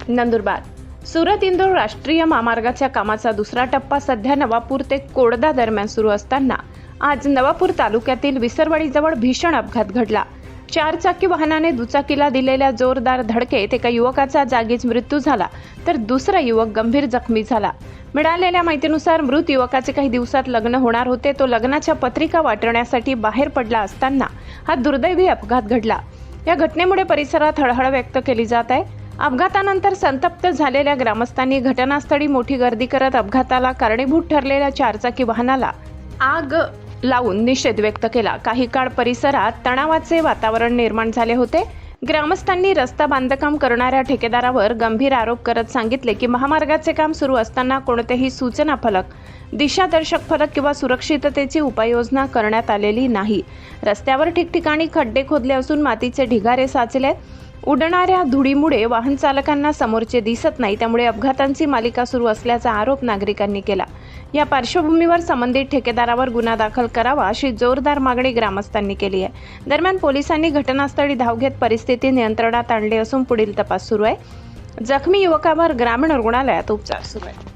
नंदुरबार सुरत इंदोर राष्ट्रीय महामार्गाच्या कामाचा दुसरा टप्पा सध्या नवापूर ते कोडदा दरम्यान सुरू असताना आज नवापूर तालुक्यातील विसरवाडीजवळ भीषण अपघात घडला। 4 चाकी वाहनाने दुचाकीला दिलेल्या जोरदार धडकेत एका युवकाचा जागीच मृत्यू झाला तर दुसरा युवक गंभीर जखमी झाला। मिळालेल्या माहितीनुसार मृत युवकाचे काही दिवसात लग्न होणार होते। तो लग्नाच्या पत्रिका वाटण्यासाठी बाहेर पडला असताना हा दुर्दैवी अपघात घडला। या घटनेमुळे परिसरात हळहळ व्यक्त केली जात आहे। अपघातानंतर संतप्त झालेल्या ग्रामस्थांनी घटनास्थळी मोठी गर्दी करत अपघाताला कारणीभूत ठरलेल्या 4 चाकी वाहनाला आग लावून निषेध व्यक्त केला। काही काळ परिसरात तणावाचे वातावरण निर्माण झाले होते। ग्रामस्थांनी रस्ता बांधकाम करणाऱ्या ठेकेदारावर गंभीर आरोप करत सांगितले की महामार्गाचे काम सुरू असताना कोणतेही सूचना फलक, दिशादर्शक फलक किंवा सुरक्षिततेची उपाययोजना करण्यात आलेली नाही। रस्त्यावर ठिकठिकाणी खड्डे खोदले असून मातीचे ढिगारे साचले। उडणाऱ्या धुळीमुळे वाहन चालकांना समोरचे दिसत नाही, त्यामुळे अपघातांची मालिका सुरू असल्याचा आरोप नागरिकांनी केला। या पार्श्वभूमीवर संबंधित ठेकेदारावर गुन्हा दाखल करावा अशी जोरदार मागणी ग्रामस्थांनी केली आहे। दरम्यान पोलिसांनी घटनास्थळी धाव घेत परिस्थिती नियंत्रणात आणली असून पुढील तपास सुरू आहे। जखमी युवकावर ग्रामीण रुग्णालयात उपचार सुरू आहे।